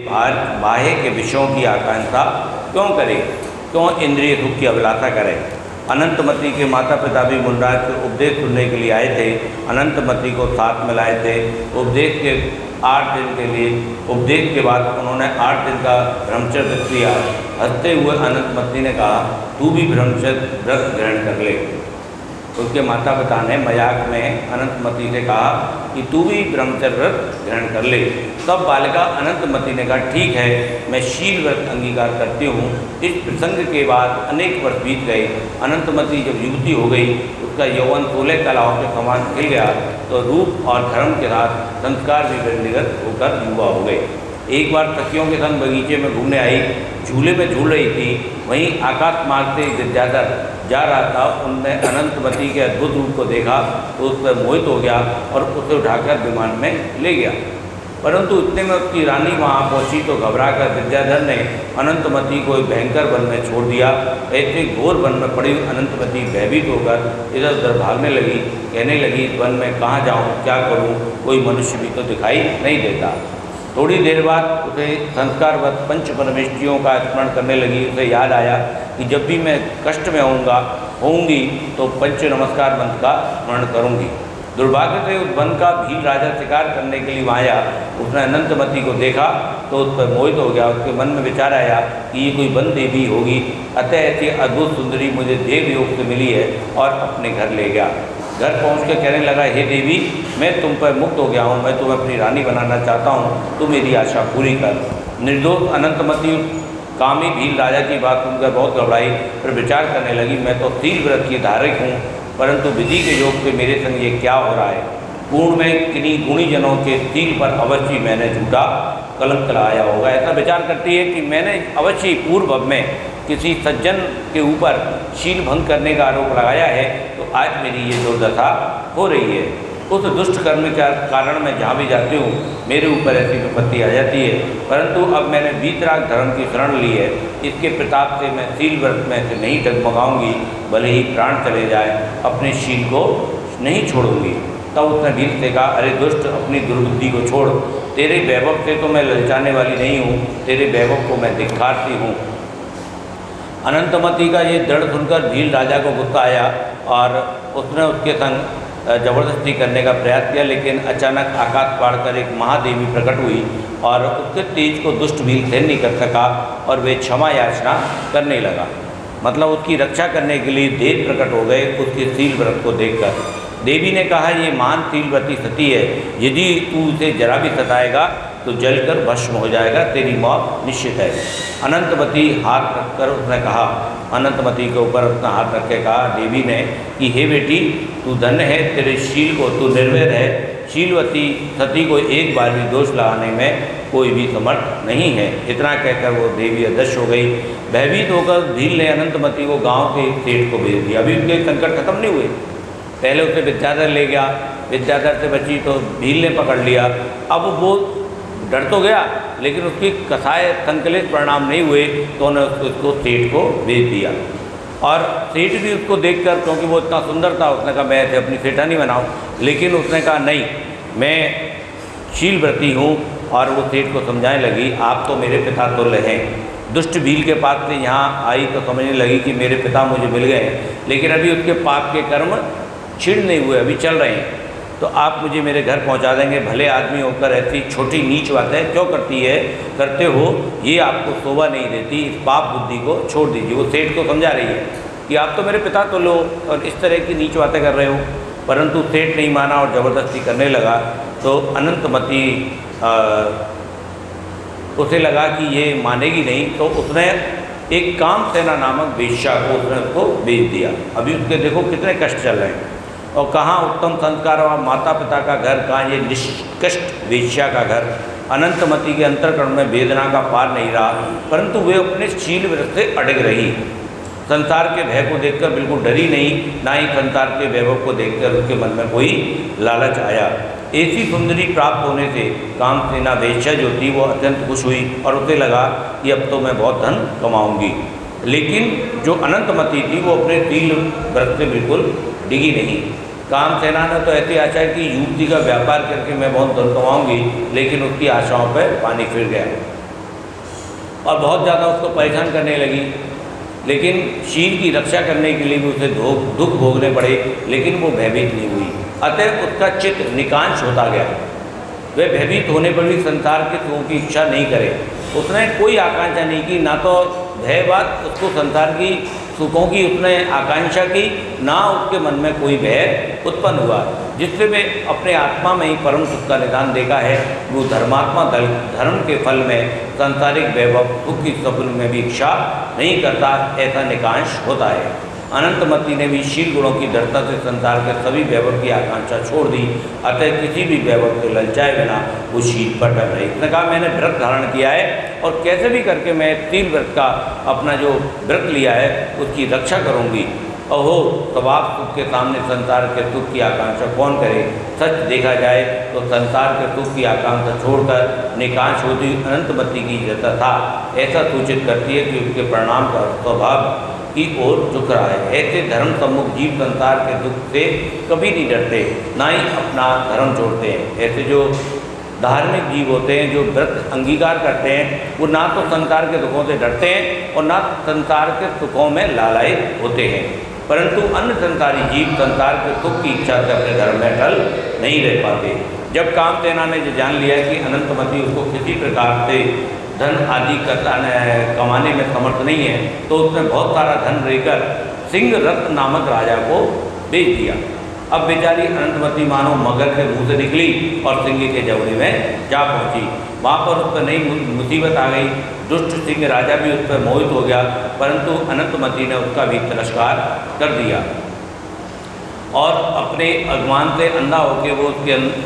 बाह्य के विषयों की आकांक्षा क्यों करे, क्यों इंद्रिय सुख की अभिलाषा करे। अनंतमती के माता पिता भी मुनराज के उपदेश सुनने के लिए आए थे। अनंतमती को साथ में लाए थे। उपदेश के 8 दिन के लिए उपदेश के बाद उन्होंने 8 दिन का ब्रह्मचर्य किया। हंसते हुए अनंतमती ने कहा, तू भी ब्रह्मचर्य व्रत ग्रहण कर ले। उसके माता पिता ने मजाक में अनंतमती से कहा कि तू भी ब्रह्मचर्य व्रत ग्रहण कर ले। तब बालिका अनंतमती ने कहा, ठीक है, मैं शील व्रत अंगीकार करती हूँ। इस प्रसंग के बाद अनेक वर्ष बीत गए। अनंतमती जब युवती हो गई, उसका यौवन 16 कलाओं के समान खिल गया, तो रूप और धर्म के साथ संस्कार भी वृद्धिगत होकर युवा हो गए। एक बार सखियों के संग बगीचे में घूमने आई, झूले में झूल रही थी। वहीं आकाश मार्ग से विद्याधर जा रहा था। उनने अनंतमती के अद्भुत रूप को देखा तो उस पर मोहित हो गया और उसे उठाकर विमान में ले गया। परंतु इतने में उसकी रानी वहाँ पहुँची तो घबराकर विद्याधर ने अनंतमती को एक भयंकर वन में छोड़ दिया। ऐसे घोर वन में पड़ी अनंतमती भयभीत होकर इधर उधर भागने लगी। कहने लगी, वन में कहाँ जाऊँ, क्या करूँ, कोई मनुष्य भी तो दिखाई नहीं देता। थोड़ी देर बाद उसे संस्कारवत पंच परमेष्टियों का स्मरण करने लगी। उसे याद आया कि जब भी मैं कष्ट में होंगी तो पंच नमस्कार मंत्र का स्मरण करूंगी। दुर्भाग्य से उस वन का भील राजा शिकार करने के लिए वहाँ आया। उसने अनंतमती को देखा तो उस पर मोहित हो गया। उसके मन में विचार आया कि ये कोई वन देवी होगी, अतः ऐसी अद्भुत सुंदरी मुझे देव योग से मिली है, और अपने घर ले गया। घर पहुँच कर कहने लगा, हे देवी, मैं तुम पर मुक्त हो गया हूँ, मैं तुम्हें अपनी रानी बनाना चाहता हूँ, तुम मेरी आशा पूरी कर। निर्दोष अनंतमती कामी भील राजा की बात सुनकर बहुत घबराई, पर विचार करने लगी, मैं तो शील व्रत की धारक हूँ, परंतु विधि के योग से मेरे संग ये क्या हो रहा है। पूर्ण में किन्हीं गुणी जनों के शील पर अवश्य मैंने झूठा कलंक लगाया होगा। ऐसा विचार करती है कि मैंने अवश्य पूर्व में किसी सज्जन के ऊपर शील भंग करने का आरोप लगाया है, तो आज मेरी ये दुर्दशा हो रही है। उस दुष्ट कर्म के कारण मैं जहाँ भी जाती हूँ मेरे ऊपर ऐसी विपत्ति आ जाती है। परंतु अब मैंने वीतराग धर्म की शरण ली है, इसके प्रताप से मैं शील व्रत में से नहीं डगमगाऊंगी, भले ही प्राण चले जाए, अपने शील को नहीं छोड़ूंगी। तब उसने भील से कहा, अरे दुष्ट, अपनी दुर्बुद्धि को छोड़, तेरे वैभव से तो मैं ललचाने वाली नहीं हूँ, तेरे वैभव को मैं धिक्कारती हूँ। अनंतमती का ये दृढ़ सुनकर भील राजा को गुस्सा आया और उसने उसके संग जबरदस्ती करने का प्रयास किया, लेकिन अचानक आकाश फाड़कर एक महादेवी प्रकट हुई और उसके तेज को दुष्ट भील सहन नहीं कर सका और वे क्षमा याचना करने लगा। मतलब उसकी रक्षा करने के लिए देव प्रकट हो गए उसके शील व्रत को देखकर। देवी ने कहा, ये महान शीलवती सती है, यदि तू उसे जरा भी सताएगा तो जलकर भस्म हो जाएगा, तेरी मौत निश्चित है। अनंतमती हाथ रखकर उसने कहा, अनंतमती के ऊपर अपना हाथ रख के कहा देवी ने कि हे बेटी, तू धन्य है, तेरे शील को तू निर्वैर है। शीलवती सती को एक बार भी दोष लगाने में कोई भी समर्थ नहीं है। इतना कहकर वो देवी अदृश्य हो गई। भयभीत होकर भील ने अनंतमती को गाँव के सेठ को भेज दिया। अभी उनके संकट खत्म नहीं हुए। पहले उसे विद्याधर ले गया, विद्याधर से बची तो भील ने पकड़ लिया। अब वो डर तो गया, लेकिन उसकी कसाय संकलित परिणाम नहीं हुए तो उन्होंने उसको सेठ को भेज दिया। और सेठ भी उसको देखकर, क्योंकि वो इतना सुंदर था, उसने कहा मैं ऐसे अपनी सेठानी बनाऊँ, लेकिन उसने कहा नहीं, मैं शीलव्रती हूँ। और वो सेठ को समझाने लगी, आप तो मेरे पिता तुल्य हैं। दुष्ट भील के पास से यहाँ आई तो समझने लगी कि मेरे पिता मुझे मिल गए हैं, लेकिन अभी उसके पाप के कर्म छिड़ नहीं हुए, अभी चल रहे हैं, तो आप मुझे मेरे घर पहुंचा देंगे। भले आदमी होकर ऐसी छोटी नीच बातें क्यों करते हो, ये आपको शोभा नहीं देती, इस पाप बुद्धि को छोड़ दीजिए। वो सेठ को समझा रही है कि आप तो मेरे पिता तो लो और इस तरह की नीच बातें कर रहे हो। परंतु सेठ नहीं माना और ज़बरदस्ती करने लगा। तो अनंतमती उसे लगा कि ये मानेगी नहीं, तो उसने एक कामसेना नामक वेश्या को उसको भेज दिया। अभी उसके देखो कितने कष्ट चल रहे हैं, और कहाँ उत्तम संस्कार और माता पिता का घर, कहाँ ये निष्कष्ट वेश्या का घर। अनंतमती के अंतःकरण में वेदना का पार नहीं रहा, परंतु वे अपने शील व्रत से अड़ग रही। संसार के भय को देखकर बिल्कुल डरी नहीं, ना ही संसार के वैभव को देखकर उसके मन में कोई लालच आया। ऐसी सुंदरी प्राप्त होने से कामसेना वेश्या जो थी वो अत्यंत खुश हुई और उसे लगा कि अब तो मैं बहुत धन कमाऊंगी। लेकिन जो अनंतमती थी वो अपने शील व्रत से बिल्कुल डिगी नहीं। कामसेना ने तो ऐसी आशा कि युवती का व्यापार करके मैं बहुत धन कमाऊंगी, लेकिन उसकी आशाओं पर पानी फिर गया। और बहुत ज़्यादा उसको परेशान करने लगी। लेकिन शील की रक्षा करने के लिए भी उसे दुख भोगने पड़े, लेकिन वो भयभीत नहीं हुई। अतः उसका चित्त निकांश होता गया। वह भयभीत होने पर भी संसार के सुखों की इच्छा नहीं करे। उसने कोई आकांक्षा नहीं की, ना तो भयवाद उसको संसार की सुखों की उसने आकांक्षा की, ना उसके मन में कोई भय उत्पन्न हुआ, जिससे वे अपने आत्मा में ही परम सुख का निदान देखा है। वो धर्मात्मा धर्म के फल में सांसारिक वैभव सुख की स्वप्न में भी इच्छा नहीं करता, ऐसा निकांश होता है। अनंतमती ने भी शील गुणों की दृढ़ता से संसार के सभी वैभव की आकांक्षा छोड़ दी। अतः किसी भी वैभव से ललचाए बिना वो शील पर डट रही। उसने कहा मैंने व्रत धारण किया है और कैसे भी करके मैं 3 व्रत का अपना जो व्रत लिया है उसकी रक्षा करूँगी। अहो स्वभाव सुख के सामने संसार के सुख की आकांक्षा कौन करे। सच देखा जाए तो संसार के सुख की आकांक्षा छोड़कर निकांश होती अनंतमती की यथा ऐसा सूचित करती है कि उसके परिणाम का स्वभाव की ओर झुक रहा है। ऐसे धर्म सम्मुख जीव संसार के दुख से कभी नहीं डरते, ना ही अपना धर्म छोड़ते हैं। ऐसे जो धार्मिक जीव होते हैं, जो व्रत अंगीकार करते हैं, वो ना तो संसार के दुखों से डरते हैं और ना संसार के सुखों में लालायित होते हैं। परंतु अन्य संसारी जीव संसार के सुख की इच्छा से अपने धर्म में अटल नहीं रह पाते। जब कामसेना ने जो जान लिया कि अनंतमती उसको किसी प्रकार से धन आदि कमाने में समर्थ नहीं है, तो उसने बहुत सारा धन लेकर सिंह रत्न नामक राजा को बेच दिया। अब बेचारी अनंतमती मानो मगर के मुँह से निकली और सिंह के जबड़े में जा पहुंची। वहाँ पर उस पर नई मुसीबत आ गई। दुष्ट सिंह राजा भी उस पर मोहित हो गया, परंतु अनंतमती ने उसका भी तिरस्कार कर दिया और अपने अभिमान से अंधा होकर वो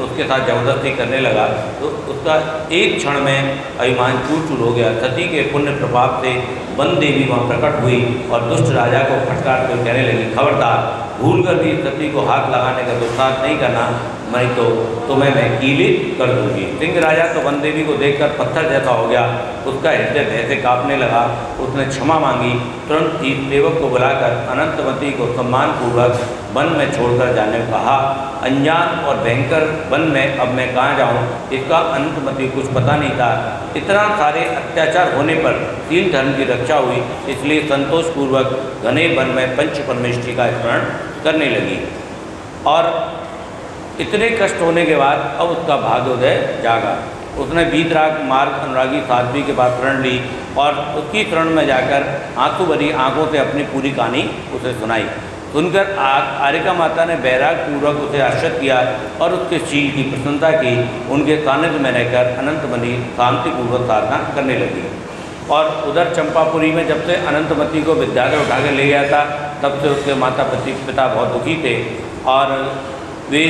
उसके साथ जबरदस्ती करने लगा। तो उसका एक क्षण में अभिमान चूर हो गया। सती के पुण्य प्रभाव से वन देवी वहाँ प्रकट हुई और दुष्ट राजा को फटकार कर कहने लगी, खबरदार भूलकर भी सती को हाथ लगाने का दुस्साहस नहीं करना, मैं तो तुम्हें मैं कीलित कर दूंगी। सिंह राजा तो वन देवी को देखकर पत्थर जैसा हो गया। उसका हृदय भय से कांपने लगा। उसने क्षमा मांगी। तुरंत ही सेवक को बुलाकर अनंतमती को सम्मानपूर्वक वन में छोड़कर जाने को कहा। अनजान और भयंकर वन में अब मैं कहाँ जाऊँ, इसका अनंतमती कुछ पता नहीं था। इतना सारे अत्याचार होने पर शील धर्म की रक्षा हुई, इसलिए संतोषपूर्वक घने वन में पंच परमेष्ठी का स्मरण करने लगी। और इतने कष्ट होने के बाद अब उसका भाग्योदय जागा। उसने वीतराग मार्ग अनुरागी साध्वी के पास शरण ली और उसकी शरण में जाकर आंसू भरी आंखों से अपनी पूरी कहानी उसे सुनाई। सुनकर आरिका माता ने बैराग पूर्वक उसे आश्रित किया और उसके शील की प्रशंसा की। उनके सानिध्य में रहकर अनंतमती शांतिपूर्वक साधना करने लगी। और उधर चंपापुरी में जब से अनंतमती को विद्याधर उठा कर ले गया था, तब से उसके माता पिता बहुत दुखी थे और वे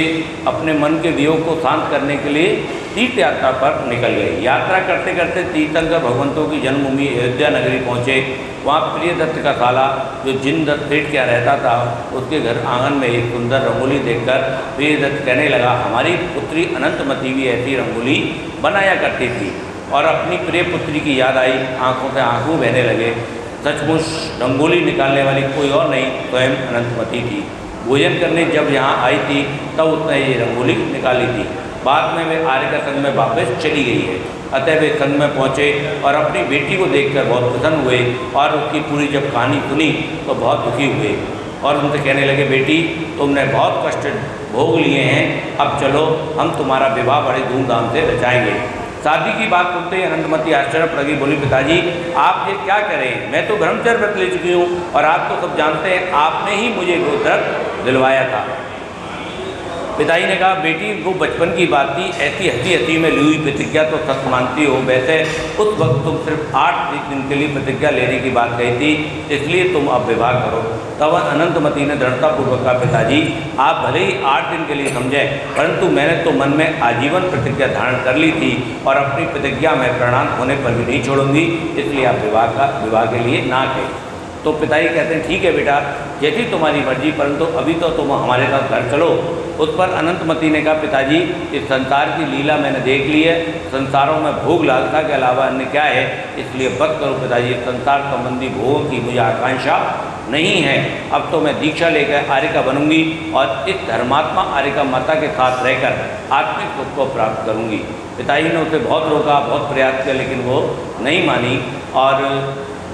अपने मन के वियोग को शांत करने के लिए तीर्थ यात्रा पर निकल गए। यात्रा करते करते तीर्थंकर भगवंतों की जन्मभूमि अयोध्या नगरी पहुँचे। वहाँ प्रियदत्त का साला जो जिनदत्त सेठ क्या रहता था, उसके घर आंगन में एक सुंदर रंगोली देखकर प्रियदत्त कहने लगा, हमारी पुत्री अनंतमती भी ऐसी रंगोली बनाया करती थी। और अपनी प्रिय पुत्री की याद आई, आंखों से आंसू बहने लगे। सचमुच रंगोली निकालने वाली कोई और नहीं, स्वयं अनंतमती थी। भोजन करने जब यहाँ आई थी तब उसने ये रंगोली निकाली थी। बाद में वे आर्य संघ में वापस चली गई है। अतः वे संघ में पहुँचे और अपनी बेटी को देखकर बहुत प्रसन्न हुए और उसकी पूरी जब कहानी सुनी तो बहुत दुखी हुए और उनसे कहने लगे, बेटी तुमने बहुत कष्ट भोग लिए हैं, अब चलो हम तुम्हारा विवाह बड़े धूमधाम से रचाएंगे। शादी की बात सुनते ही अनंतमती आश्चर्य प्रगी बोली, पिताजी आप ये क्या करें, मैं तो ब्रह्मचर्य व्रत ले चुकी हूँ और आप तो सब जानते हैं आपने ही मुझे वो व्रत दिलवाया था। पिताजी ने कहा, बेटी वो बचपन की बात थी, ऐसी हंसी हंसी में ली हुई प्रतिज्ञा तो सच मानती हो। वैसे उस वक्त तुम सिर्फ 8 दिन के लिए प्रतिज्ञा लेने की बात कही थी, इसलिए तुम अब विवाह करो। तब अनंतमती ने दृढ़तापूर्वक कहा, पिताजी आप भले ही 8 दिन के लिए समझें, परंतु मैंने तो मन में आजीवन प्रतिज्ञा धारण कर ली थी और अपनी प्रतिज्ञा में परिणाम होने पर भी नहीं छोड़ूंगी, इसलिए आप विवाह के लिए ना कहें। तो पिताजी कहते हैं, ठीक है बेटा, जैसी तुम्हारी मर्जी, परंतु अभी तो तुम हमारे साथ घर चलो। उस पर अनंतमती ने कहा, पिताजी इस संसार की लीला मैंने देख ली है, संसारों में भोग लालसा के अलावा अन्य क्या है, इसलिए बस करो पिताजी, संसार संबंधी भोगों की मुझे आकांक्षा नहीं है। अब तो मैं दीक्षा लेकर आर्यका बनूंगी और इस धर्मात्मा आर्यका माता के साथ रहकर आत्मिक सुख को प्राप्त करूंगी। पिताजी ने उसे बहुत रोका, बहुत प्रयास किया, लेकिन वो नहीं मानी और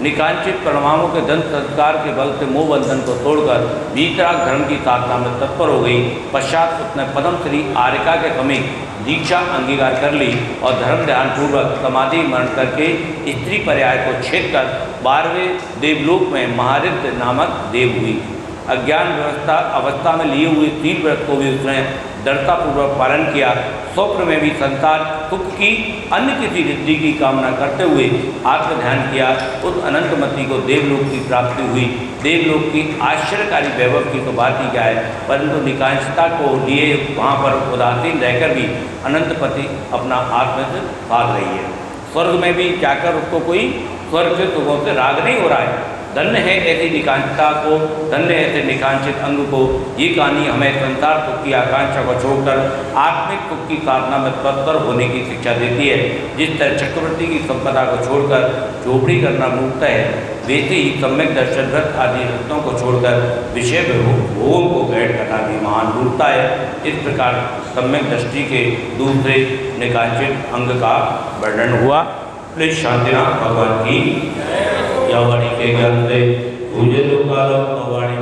निकांचित परिणामों के दंत संस्कार के बल से मोह बंधन को तोड़कर वीतराग धर्म की साधना में तत्पर हो गई। पश्चात उसने पद्म श्री आर्यका के समीप दीक्षा अंगीकार कर ली और धर्म ध्यान पूर्वक समाधि मरण करके स्त्री पर्याय को छेद कर 12वें देवलोक में महारिद्ध नामक देव हुई। अज्ञान व्यवस्था अवस्था में लिए हुए 3 व्रत को भी उसने दृढ़तापूर्वक पालन किया। स्वप्न में भी संसार सुख की अन्य किसी रिद्धि की कामना करते हुए आत्म ध्यान किया। उस अनंतमती को देवलोक की प्राप्ति हुई। देवलोक की आश्चर्यकारी वैभव की तो बात ही क्या है, परंतु निकांक्षता को लिए वहाँ पर उदासीन रहकर भी अनंतपति अपना आत्म से भाग रही है। स्वर्ग में भी जाकर उसको कोई स्वर्ग के सुखों से राग नहीं हो रहा है। धन्य है ऐसी निकांक्षता को, धन्य है ऐसे निकांक्षित अंग को। ये कहानी हमें संसार सुख की आकांक्षा को छोड़कर आत्मिक सुख की साधना में तत्पर होने की शिक्षा देती है। जिस तरह चक्रवर्ती की संपदा को छोड़कर झोपड़ी करना मूर्खता है, वैसे ही सम्यक दर्शन व्रत आदि रत्नों को छोड़कर विषय भोगों को बैठ करना भी महान मूर्खता है। इस प्रकार सम्यक दृष्टि के दूसरे निकांक्षित अंग का वर्णन हुआ। प्लीज शांतिनाथ भगवान की या वाणी के ज्ञान से पूजे तो कालो वाणी